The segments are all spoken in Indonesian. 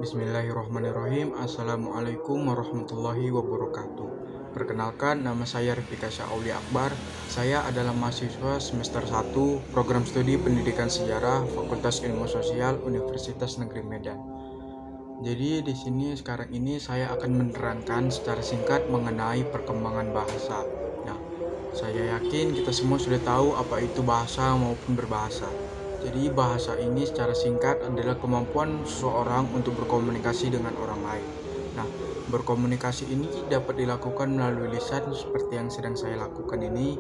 Bismillahirrahmanirrahim. Assalamualaikum warahmatullahi wabarakatuh. Perkenalkan, nama saya Rifika Syahuli Akbar. Saya adalah mahasiswa semester 1 Program Studi Pendidikan Sejarah Fakultas Ilmu Sosial Universitas Negeri Medan. Jadi di sini sekarang ini saya akan menerangkan secara singkat mengenai perkembangan bahasa. Nah, saya yakin kita semua sudah tahu apa itu bahasa maupun berbahasa. Jadi bahasa ini secara singkat adalah kemampuan seseorang untuk berkomunikasi dengan orang lain. Nah, berkomunikasi ini dapat dilakukan melalui lisan seperti yang sedang saya lakukan ini,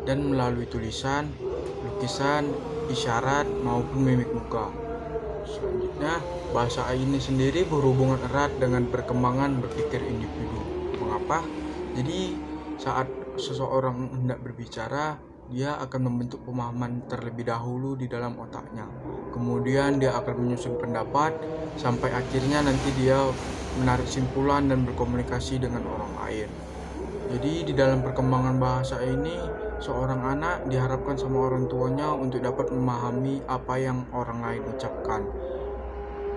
dan melalui tulisan, lukisan, isyarat, maupun mimik muka. Selanjutnya, bahasa ini sendiri berhubungan erat dengan perkembangan berpikir individu. Mengapa? Jadi, saat seseorang hendak berbicara, dia akan membentuk pemahaman terlebih dahulu di dalam otaknya. Kemudian dia akan menyusun pendapat sampai akhirnya nanti dia menarik simpulan dan berkomunikasi dengan orang lain. Jadi di dalam perkembangan bahasa ini, seorang anak diharapkan sama orang tuanya untuk dapat memahami apa yang orang lain ucapkan.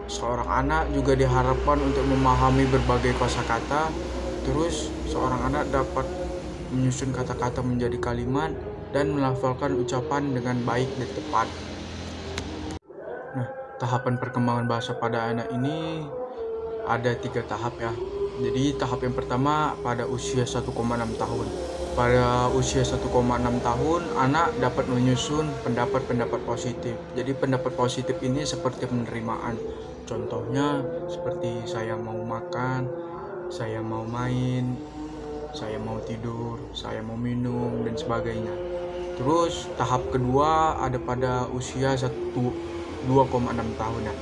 Seorang anak juga diharapkan untuk memahami berbagai kosakata. Terus seorang anak dapat menyusun kata-kata menjadi kalimat dan melafalkan ucapan dengan baik dan tepat. Nah, tahapan perkembangan bahasa pada anak ini ada 3 tahap ya. Jadi tahap yang pertama pada usia 1,6 tahun. Pada usia 1,6 tahun, anak dapat menyusun pendapat-pendapat positif. Jadi pendapat positif ini seperti penerimaan. Contohnya seperti saya mau makan, saya mau main, saya mau tidur, saya mau minum, dan sebagainya. Terus tahap kedua ada pada usia 2,6 tahun ya.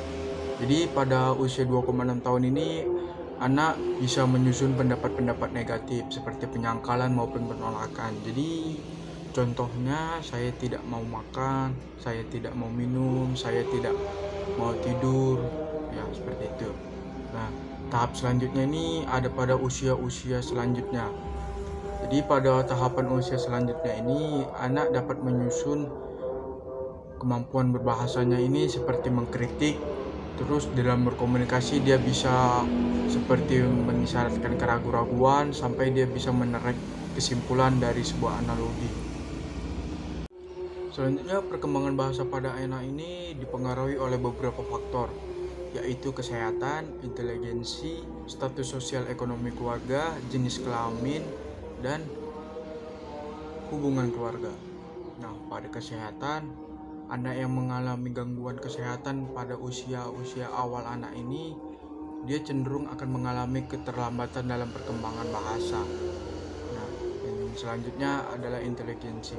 Jadi pada usia 2,6 tahun ini anak bisa menyusun pendapat-pendapat negatif seperti penyangkalan maupun penolakan. Jadi contohnya, saya tidak mau makan, saya tidak mau minum, saya tidak mau tidur, ya seperti itu. Nah, tahap selanjutnya ini ada pada usia-usia selanjutnya. Jadi pada tahapan usia selanjutnya ini anak dapat menyusun kemampuan berbahasanya ini seperti mengkritik. Terus dalam berkomunikasi dia bisa seperti mengisyaratkan keraguan-raguan sampai dia bisa menarik kesimpulan dari sebuah analogi. Selanjutnya, perkembangan bahasa pada anak ini dipengaruhi oleh beberapa faktor, yaitu kesehatan, inteligensi, status sosial ekonomi keluarga, jenis kelamin, dan hubungan keluarga. Nah, pada kesehatan, anak yang mengalami gangguan kesehatan pada usia awal anak ini, dia cenderung akan mengalami keterlambatan dalam perkembangan bahasa. Nah, yang selanjutnya adalah inteligensi.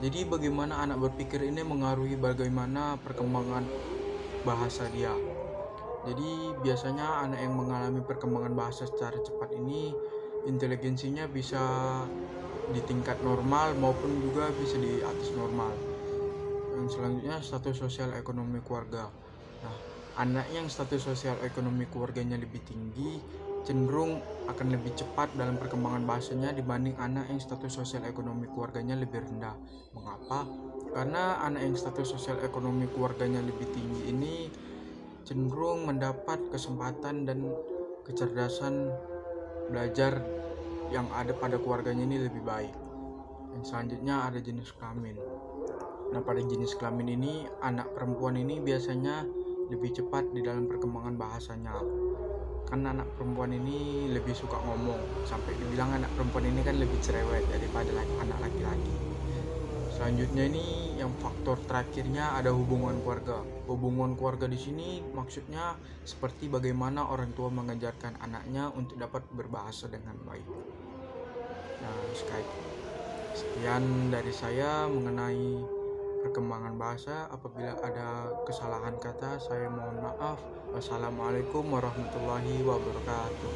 Jadi bagaimana anak berpikir ini mengaruhi bagaimana perkembangan bahasa dia. Jadi biasanya anak yang mengalami perkembangan bahasa secara cepat ini, inteligensinya bisa di tingkat normal maupun juga bisa di atas normal. Yang selanjutnya, status sosial ekonomi keluarga. Nah, anak yang status sosial ekonomi keluarganya lebih tinggi cenderung akan lebih cepat dalam perkembangan bahasanya dibanding anak yang status sosial ekonomi keluarganya lebih rendah. Mengapa? Karena anak yang status sosial ekonomi keluarganya lebih tinggi ini cenderung mendapat kesempatan dan kecerdasan belajar yang ada pada keluarganya ini lebih baik. Yang selanjutnya ada jenis kelamin. Nah, pada jenis kelamin ini, anak perempuan ini biasanya lebih cepat di dalam perkembangan bahasanya. Karena anak perempuan ini lebih suka ngomong, sampai dibilang anak perempuan ini kan lebih cerewet daripada anak laki-laki. Selanjutnya ini yang faktor terakhirnya ada hubungan keluarga. Hubungan keluarga di sini maksudnya seperti bagaimana orang tua mengajarkan anaknya untuk dapat berbahasa dengan baik. Nah, sekian dari saya mengenai perkembangan bahasa. Apabila ada kesalahan kata, saya mohon maaf. Wassalamualaikum warahmatullahi wabarakatuh.